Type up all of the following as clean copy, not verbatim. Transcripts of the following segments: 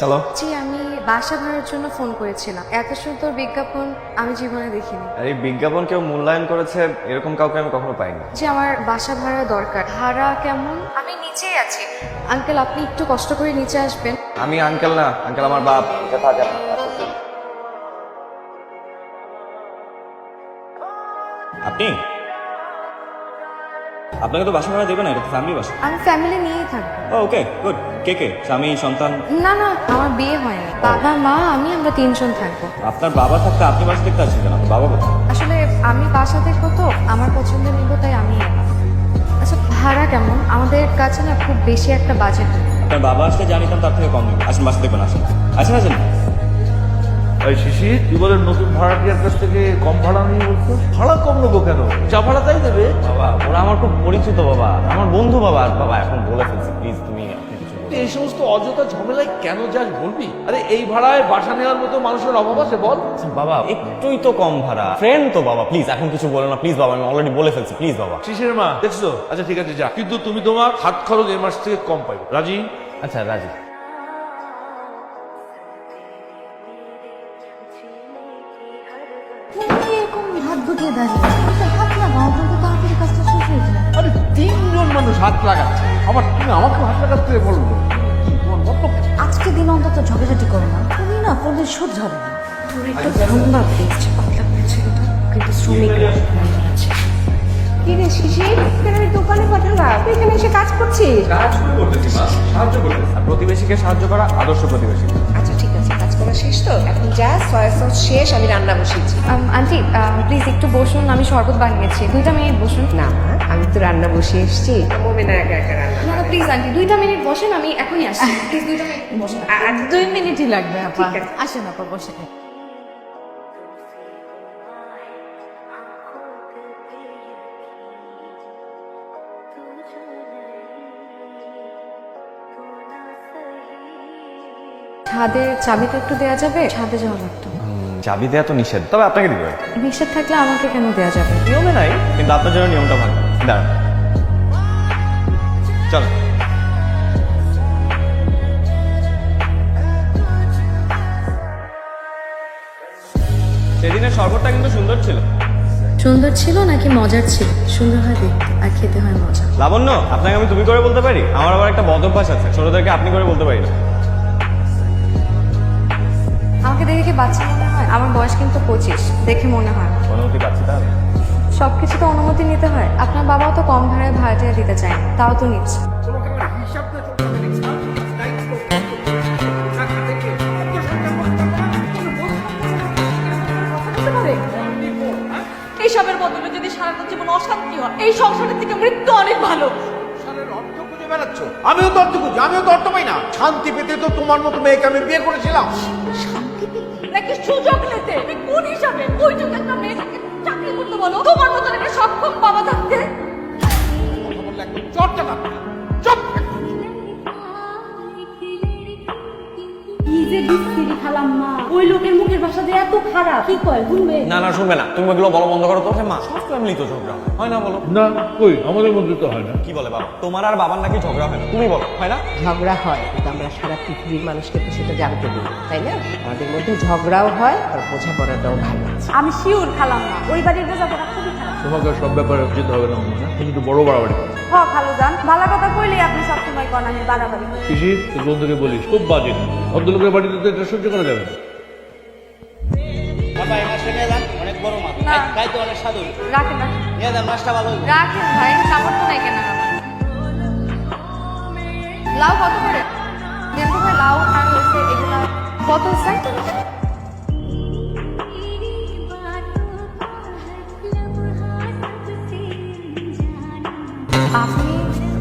চলো। জি, আমি বাসা ভাড়ার জন্য ফোন করেছিলাম। এত সুন্দর বিজ্ঞাপন আমি জীবনে দেখিনি। আর এই বিজ্ঞাপন কেউ মূল্যায়ন করেছে এরকম কাউকে আমি কখনো পাইনি। যে আমার বাসা ভাড়া দরকার। ভাড়া কেমন? আমি নিচেই আছি। আঙ্কেল, আপনি একটু কষ্ট করে নিচে আসবেন। আমি আঙ্কেল না, আঙ্কেল আমার বাপ। থাকে না। আপনি আপনাকে তো বাসা ভাড়া দেবে না, এটা তো ফ্যামিলি বাসা। আমি ফ্যামিলি নিয়েই থাকবো। Okay good. কে কে? স্বামী, সন্তান? না না, আমার বিয়ে হয়নি। বাবা, মা, আমি, আমরা তিনজন থাকবো। আপনার বাবা থাকতে আপনি বাসা দেখতে আসছেন কেন? বাবা কোথায়? আসলে আমি বাসা দেখবো তো, আমার পছন্দের নিবো, তাই আমি এলাম। আচ্ছা, ভাড়া কেমন? আমাদের কাছে না খুব বেশি একটা বাজেট নেই। আপনার বাবা আসলে জানিতাম তার থেকে কম নেবে। আসেন বাসা দেখবেন, আসেন আসেন আসেন। এই শিশির, তুই বলে নতুন ভাড়াটিয়ার কাছ থেকে কম ভাড়া নিয়ে বলছো? ভাড়া কম নেবো কেন? যা ভাড়া তাই দেবে। বাবা ওরা আমার খুব পরিচিত বাবা, আমার বন্ধু বাবা। আর বাবা এখন বলে ফেলছি, প্লিজ তুমি আপনি কিছু বলুন। তুই এই সমস্ত অযথা ঝামেলায় কেন যাস বলবি? আরে এই ভাড়ায় বাসা নেওয়ার মতো মানুষের অভাব আছে বল? আচ্ছা, বাবা একটুই তো কম ভাড়া, ফ্রেন্ড তো বাবা, প্লিজ এখন কিছু বলো না প্লিজ বাবা, আমি অলরেডি বলে ফেলছি প্লিজ বাবা। শিশির মা দেখছো? আচ্ছা ঠিক আছে যা, কিন্তু তুমি তোমার হাত খরচ এই মাস থেকে কম পাইবে। রাজি? আচ্ছা রাজি। এরকম হাত গুটিয়ে দাঁড়িয়ে হাত লাগাও, অন্তত তাড়াতাড়ি কাজটা শেষ হয়ে যায়। আরে তিনজন মানুষ হাত লাগাচ্ছে, আবার তুমি আমাকে হাত লাগাতে বলবো? তোমার মতলব কি? আজকে দিন অন্তত ঝগড়াঝাটি করো না, তুমি না করলে সহ্য হবে না। তোর একটু ঠান্ডা পেয়েছে, পাতলা পেয়েছিল তো, কিন্তু শ্রমিকরা আছে। কি রে শিশির, কেন এই দোকানে পাঠালাম? তুই এখানে এসে কাজ করছিস? কাজ শুরু করতেছি মা, সাহায্য করতেছি। আর প্রতিবেশীকে সাহায্য করা আদর্শ প্রতিবেশী। আচ্ছা ঠিক আছে, কাজ করা শেষ তো, এখন যা সয়া সস শেষ, আমি রান্না বসিয়েছি। আন্টি, প্লিজ একটু বসুন, আমি শরবত বানিয়েছি। 2টা মিনিট বসুন। না মা, আমি তো রান্না বসিয়ে এসেছি, মোমে না একা একা রান্না। না প্লিজ আন্টি, 2টা মিনিট বসেন, আমি এখনই আসছি। প্লিজ 2টা মিনিট বসেন। আর 2 মিনিটই লাগবে আপা। ঠিক আছে। আসেন আপা, বসে খাই। ছাদের চাবিটা একটু দেওয়া যাবে? ছাদে যাওয়া লাগতো। চাবি দেওয়া তো নিষেধ, তবে আপনাকে দিবে। নিষেধ থাকলে আমাকে কেন দেওয়া যাবে? নিয়মে নাই, কিন্তু আপনার জন্য নিয়মটা ভালো। দাঁড়ান চল। সেদিনের শরবতটা কিন্তু সুন্দর ছিল। সুন্দর ছিল নাকি মজার ছিল? সুন্দর হয় দেখতে, আর খেতে হয় মজা। লাবণ্য, আপনাকে আমি তুমি করে বলতে পারি? আমার আবার একটা বদ অভ্যাস আছে, ছোটদেরকে আপনি করে বলতে পারি না। আমাকে দেখে কি বাচ্চা মনে হয়? আমার বয়স কিন্তু 25, দেখে মনে হয় না। অনুমতি পাচ্ছি তাহলে। সবকিছু তো অনুমতি নিতে হয়। আপনার বাবাও তো কম ভাড়ায় ভাড়াটিয়া দিতে চায় না, তাও তো নিচ্ছে। এইসবের বদলে যদি সারাটা জীবন অশান্তি হয়, এই সংসারের থেকে মৃত্যু অনেক ভালো। অর্থ খুঁজে বেড়াচ্ছ? আমিও তো অর্থ খুঁজি, আমিও তো অর্থ পাই না। শান্তি পেতে তো তোমার মতো মেয়েকে আমি বিয়ে করেছিলাম। নাকি সুযোগ নিতে? তুমি কোন হিসাবে ওই যুগে একটা মেয়েকে চাকরি করতে বলো? তোমার মতো একটা সক্ষম বাবা থাকতে? কথা বললে একদম চটটা না। চুপ। কি যে বিস্কিরি খালাম মা, ওই লোকের মুখের ভাষা যে এত খারাপ, কি কয় শুনবে? না না শুনবে না, তুমি ওগুলো বলো বন্ধ করো তো। মা সব ফ্যামিলি তো ঝগড়া হয়, হয় না বলো? না কই, আমাদের মধ্যে তো হয় না। কি বলে বাবা? তোমার আর বাবার নাকি ঝগড়া হয় না, তুমি বলো হয় না? ঝগড়া হয়, কিন্তু আমরা সারা পৃথিবীর মানুষকে তো সেটা জানতে দিই, তাই না? আমাদের মধ্যে ঝগড়াও হয়, আর বোঝাপড়াটাও ভালো আছে। আমি শিওর খালাম মা, ওই বাড়ির বোঝাপড়া খুবই খারাপ। তোমাকে সব ব্যাপারে যেতে হবে না মনে হয়, তুমি তো বড় বাড়াবাড়ি করো। হ খালু যান, ভালো কথা কইলে আপনি সবসময় কন আমি বাড়াবাড়ি করি। শিশির, তোর বন্ধুকে বলিস খুব বাজে। ভদ্রলোকের বাড়িতে তো এটা সহ্য করা যাবে না। বাবা এই মাছটা নিয়ে যান, অনেক বড় মাছ, না। খাইতে অনেক স্বাদু। রাখেন রাখেন নিয়ে যান, মাছটা ভালো হইবে। রাখেন ভাই, সামর্থ্য নাই কেন আমার? লাউ কত করে? দেখো ভাই, লাউ আর হচ্ছে এগুলা কত স্যার? আপনি?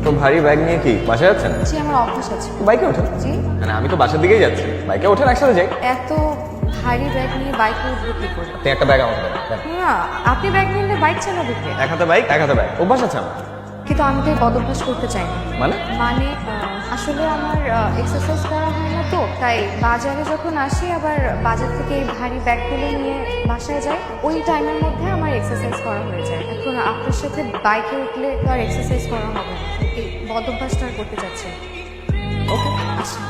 তো ভারী ব্যাগ নিয়ে কি বাসায় যাচ্ছেন? জি, আমার অভ্যাস আছে। বাইকে ওঠেন? জি। মানে আমি তো বাসার দিকেই যাচ্ছি, বাইকে ওঠেন একসাথে যাই। এত ভারী ব্যাগ নিয়ে বাইকে উঠবো কি করে? আপনি একটা ব্যাগ আমাকে দেন। দেন। না, আপনি ব্যাগ নিলে বাইক চালাবে কে? এক হাতে বাইক এক হাতে ব্যাগ, অভ্যাস আছে আমার। কিন্তু আমি তো এই বদভ্যাস করতে চাই না। মানে? মানে আসলে আমার এক্সারসাইজ করা হয় না তো, তাই বাজারে যখন আসি আবার বাজার থেকে এই ভারী ব্যাগগুলো নিয়ে বাসায় যাই, ওই টাইমের মধ্যে আমার এক্সারসাইজ করা হয়ে যায়। এখন আপনার সাথে বাইকে উঠলে তো আর এক্সারসাইজ করা হবে না, এই বদভ্যাসটা আর করতে চাচ্ছি না। ওকে। আচ্ছা।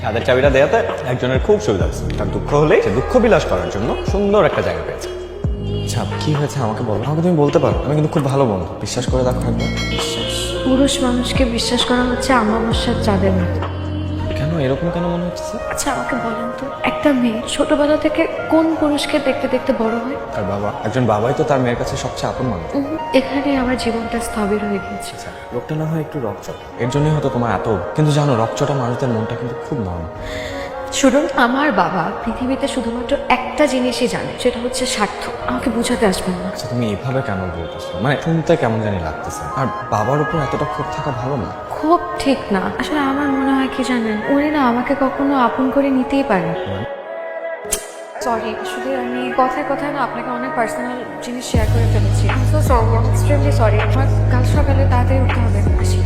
হাতের চাবিটা দেওয়াতে একজনের খুব সুবিধা হচ্ছে, তার দুঃখ হলে সে দুঃখ বিলাস করার জন্য সুন্দর একটা জায়গা পেয়েছে। আচ্ছা কি হয়েছে আমাকে বলো, আমাকে তুমি বলতে পারো, আমি কিন্তু খুব ভালো বন্ধু, বিশ্বাস করে দেখো একবার। পুরুষ মানুষকে বিশ্বাস করা হচ্ছে অমাবস্যার চাঁদের মতো। কেন এরকম কেন মনে হচ্ছে? আচ্ছা আমাকে বলেন তো, একটা মেয়ে ছোটবেলা থেকে কোন পুরুষকে দেখতে দেখতে বড় হয়? তার বাবা। একজন বাবাই তো তার মেয়ের কাছে সবচেয়ে আপন মানুষ। এখানে আমার জীবনটা স্থবির হয়ে গিয়েছে। আচ্ছা লোকটা না হয় একটু রকচট, এর জন্যই হয়তো তোমার এত, কিন্তু জানো রকচটা মানুষদের মনটা কিন্তু খুব নরম। শুনুন, আমার বাবা পৃথিবীতে শুধুমাত্র একটা জিনিসই জানে, সেটা হচ্ছে স্বার্থ। আমাকে বোঝাতে আসবেন না। আচ্ছা তুমি এভাবে কেন বলতেছো, মানে শুনতে কেমন জানি লাগতেছে। আর বাবার উপর এতটা ক্ষোভ থাকা ভালো না। খুব ঠিক না, আসলে আমার মনে হয় কি জানেন, উনি না আমাকে কখনো আপন করে নিতেই পারেন। সরি, আসলে আমি কথায় কথায় না আপনাকে অনেক পার্সোনাল জিনিস শেয়ার করে ফেলেছি। I am so sorry, extremely sorry. আমার কাল সকালে তাড়াতাড়ি উঠতে হবে। আসি।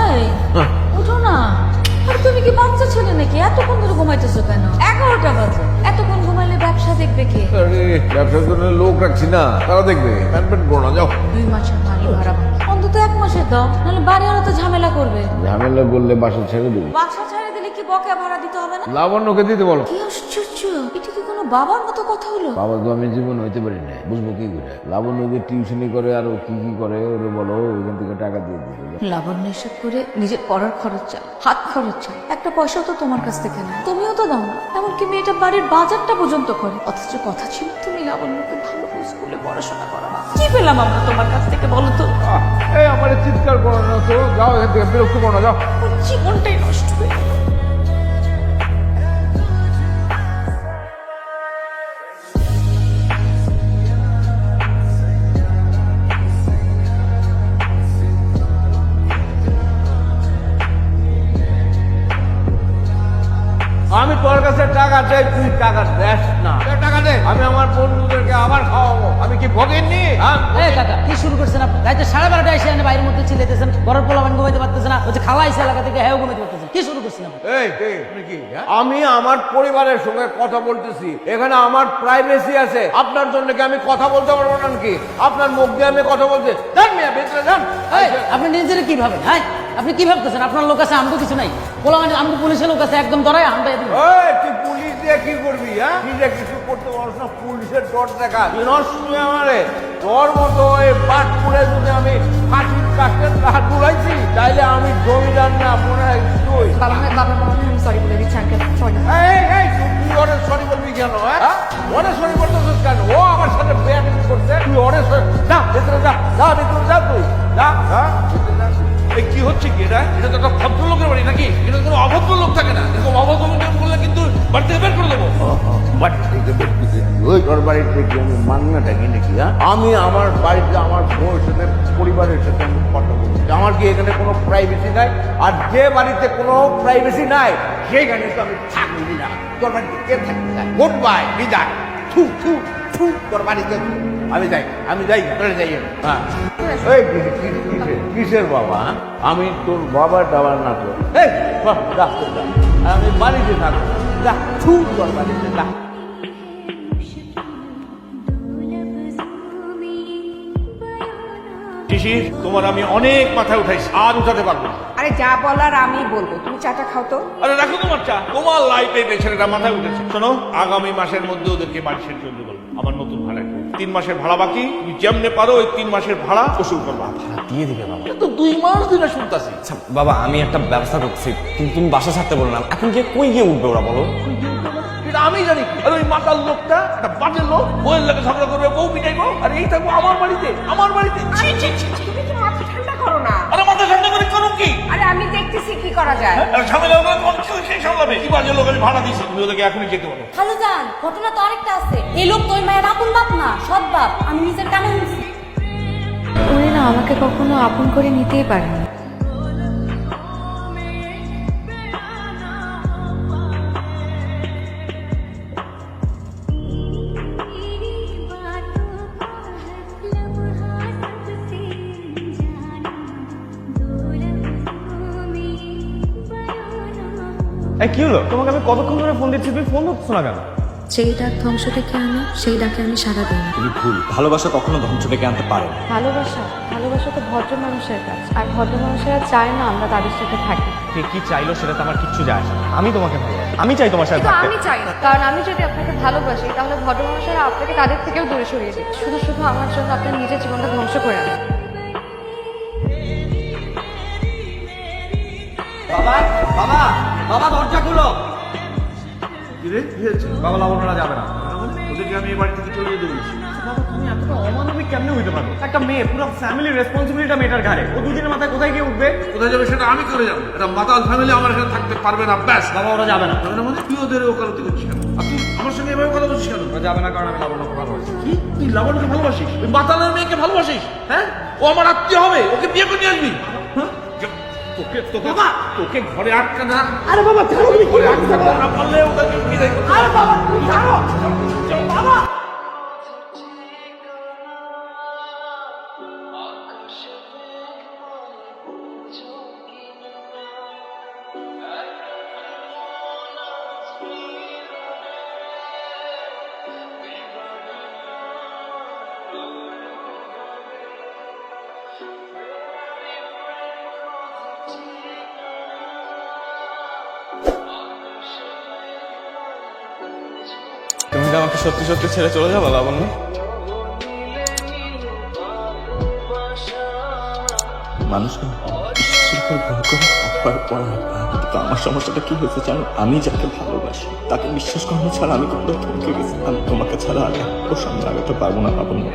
এই, উঠো না। আর তুমি কি বাচ্চা ছেলে নাকি? এতক্ষণ ধরে ঘুমাইতেছো কেন? 11টা বাজে। এতক্ষণ ঘুমাইলে ব্যবসা দেখবে কে? আরে ব্যবসার জন্য লোক রাখছি না, তারা দেখবে। প্যান্ট করো না, যাও। 2 মাসের বাড়ি ভাড়া অন্তত 1 মাসের দাও, নাহলে বাড়িওয়ালা তো ঝামেলা করবে। ঝামেলা করলে বাসা ছেড়ে দেবো। বাসা ছেড়ে দিলে কি বকেয়া ভাড়া দিতে হবে না? লাবণ্যকে দিতে বলো। কি আশ্চর্য, এটা কি কোনো বাবার মতো কথা হলো? বাবা তো আমি জীবন হইতে পারি না, বুঝবো কি করে? লাবণ্য যে টিউশনি করে আর ও কি কি করে ওরে বলো, ওইখান থেকে টাকা দিয়ে দিবে। লাবণ্য এসব করে নিজের পড়ার খরচ চাল, হাত খরচ চাল, একটা পয়সাও তো তোমার কাছ থেকে না, তুমিও তো দাও না। এমনকি মেয়েটা বাড়ির বাজারটা পর্যন্ত করে। অথচ কথা ছিল তুমি লাবণ্যকে ভালো স্কুলে পড়াশোনা করাবা। কি পেলাম আমরা তোমার কাছ থেকে বলো তো? এই আমার চিৎকার করো না তো, যাও এখান থেকে, বিরক্ত করো না, যাও। ওর জীবনটাই নষ্ট হয়ে গেল। আমি তোর কাছে টাকা চাই, তুই টাকা দেস না। টাকা দে, আমি আমার বন্ধুদেরকে আবার খাওয়াবো। আমি কি ভোগেননি? এই কাকা কি শুরু করছেন আপনি? রাইতে 12:30 এসে এনে বাইরের মধ্যে চিল্লাইতেছেন, ঘরের পোলাপান ঘুমাইতে পারতেছে না, হচ্ছে খালা আইসা এলাকা থেকে হ্যাঁ ঘুমাইতে পারতেছেন। কি শুরু করছেন আপনি? এই আপনি কি? আমি আমার পরিবারের সঙ্গে কথা বলতেছি, এখানে আমার প্রাইভেসি আছে। আপনার জন্য কি আমি কথা বলতে পারবো না নাকি? আপনার মুখ দিয়ে আমি কথা বলতে যান, মিয়া ভেতরে যান। এই আপনি নিজের কি ভাবেন? হ্যাঁ আপনি কি ভাবতেছেন? আপনার লোক আছে, আমগো কিছু নাই। পোলাপান আমগো পুলিশের লোক আছে, একদম ধরাই আমদাই দিন। ওই তুই পুলিশ দিয়ে কি করবি? হ্যাঁ নিজে কিছু করতে পারছ না, পুলিশের ডর দেখা নষ্ট আমারে। তোর মতো এই বাটপুরে যদি আমি ফাঁসির কাস্টের হাত ডুলাইছি, তাইলে আমি জমিদার না, মনে হয় তুই। বাবা আমি সরি বলে দিচ্ছি আঙ্কেল, সরি। এই তুই ওরে সরি বলবি কেন? হ্যাঁ ওরে সরি বলতেছিস কেন? ও আমার সাথে বেয়াদবি করছে, তুই ওরে যা ভেতরে যা, যা ভেতরে যা, তুই যা। হ্যাঁ এই কি হচ্ছে কি? এটা তো একটা ভদ্রলোকের বাড়ি নাকি? এটা কোনো অভদ্র লোক থাকে না। এরকম অভদ্র লোক করলে কিন্তু বাড়ি থেকে বের করে দেবো। ওই তোর বাড়ির থেকে আমি মান্নাটা কি নাকি? হ্যাঁ আমি আমার বাড়িতে আমার বউয়ের সাথে, পরিবারের সাথে আমি কথা বলছি। আমার কি এখানে কোনো প্রাইভেসি নাই? আর যে বাড়িতে কোনো প্রাইভেসি নাই সেইখানে তো আমি থাকবি না। তোর বাড়িতে কে থাকতে চায়? গুড বাই, বিদায়। থু থু থু, তোর বাড়িতে আমি যাই তোরে যাই। হ্যাঁ এই কিসের বাবা? আমি তোর বাবার দাবার না তো। এই যা, আমি বাড়িতে থাকবো। যা থু, তোর বাড়িতে যা। শিশির, তোমার আমি অনেক মাথায় উঠাইছি, আর উঠাতে পারবো না। আরে যা বলার আমি বলবো, তুমি চাটা খাও তো। আরে রাখো তোমার চা, তোমার লাইফে এই ছেলেটা মাথায় উঠেছে। শোনো, আগামী মাসের মধ্যে ওদেরকে বাড়ি ছেড়ে চলতে বলবো। আমার নতুন ভাড়া 3 মাসের ভাড়া বাকি, তুমি যেমনে পারো ওই 3 মাসের ভাড়া ওসুল করবা। ভাড়া দিয়ে দিবে বাবা। তো 2 মাস ধরে শুনতাছি। আচ্ছা বাবা আমি একটা ব্যবস্থা করছি, কিন্তু তুমি বাসা ছাড়তে বলো না। এখন গিয়ে কই গিয়ে উঠবে ওরা বলো? এটা আমি জানি। আর ওই মাতাল লোকটা একটা বাজে লোক, বউয়ের লাগে ঝগড়া করবে, বউ পিটাইবো, আর এই থাকবো আমার বাড়িতে। ছি ছি ছি ছি। তুমি তো মাথা ঠান্ডা করো না। আরে মাথা ঠান্ডা করে করুন কি? আরে আমি দেখতেছি কি করা যায়। আর ঝামেলা হলে কোন সেই সামলাবে? কি বাজে লোক, আমি ভাড়া দিয়েছি, তুমি ওদেরকে এখনই যেতে বলো। খালুজান, ঘটনা তো আরেকটা আছে। এই লোক তো ওই মায়ের আপন বাপ না, সৎ বাপ। আমি নিজের কানে শুনছি। উনি না আমাকে কখনো আপন করে নিতেই পারেন না। এই কি হলো? তোমাকে আমি কতক্ষণ ধরে ফোন দিচ্ছি, তুমি ফোন ধরছো না কেন? যেই ডাক ধ্বংস ডেকে আনে সেই ডাকে আমি সাড়া দিই না। তুমি ভুল। ভালোবাসা কখনো ধ্বংস ডেকে আনতে পারে না। ভালোবাসা ভালোবাসা তো ভদ্র মানুষের কাজ, আর ভদ্র মানুষেরা চায় না আমরা তাদের সাথে থাকি। কে কি চাইলো সেটা তো আমার কিচ্ছু যায় আসে না। আমি তোমাকে ভালোবাসি, আমি চাই তোমার সাথে কিন্তু থাকতে। আমি চাই না, কারণ আমি যদি আপনাকে ভালোবাসি তাহলে ভদ্র মানুষেরা আপনাকে তাদের থেকেও দূরে সরিয়ে দেবে, শুধু শুধু আমার জন্য আপনার নিজের জীবনটা ধ্বংস করে নেবে। বাবা বাবা বাবা দরজা খুলো। কিরে কি হয়েছে? বাবা লাবণ্যরা যাবে না। ওদেরকে আমি এই বাড়ি থেকে চলে যেতে বলেছি। বাবা তুমি এতটা অমানবিক কেমনে হইতে পারো? একটা মেয়ে, পুরো ফ্যামিলির রেসপন্সিবিলিটিটা মেয়েটার ঘাড়ে। ও দুদিনের মাথায় কোথায় গিয়ে উঠবে? কোথায় যাবে সেটা আমি করে যাবো। এটা মাতাল ফ্যামিলি আমার এখানে থাকতে পারবে না, ব্যাস। বাবা ওরা যাবে না। যাবে না মানে তুই ওদের ওকালতি করছিস কেন? আর তুই আমার সঙ্গে এভাবে কথা বলছিস কেন? ওরা যাবে না কারণ আমি লাবণ্যকে ভালোবাসি। কি তুই লাবণ্যকে ভালোবাসিস? ওই মাতালের মেয়েকে ভালোবাসিস? হ্যাঁ, ও আমার আত্মীয় হবে, ওকে বিয়ে করে নিয়ে আসবি। হ্যাঁ? তোকে তোকে তোকে ঘরে আটকা না। আরে বাবা তুমি ঘরে আটকা না পারলে ওদেরকে বিদায় করতে। আরে বাবা তুমি ছাড়ো বাবা। তুমি কি আমাকে সত্যি সত্যি ছেড়ে চলে যাবো লাবণ্য? মানুষ না ঈশ্বরের উপর ভয় করে একবার পর একবার। কিন্তু আমার সমস্যাটা কি হয়েছে জানো? আমি যাকে ভালোবাসি তাকে বিশ্বাস করানো ছাড়া আমি কোথাও থমকে গেছি। আমি তোমাকে ছাড়া আর এক সামনে আগাতে পারবো না লাবণ্য।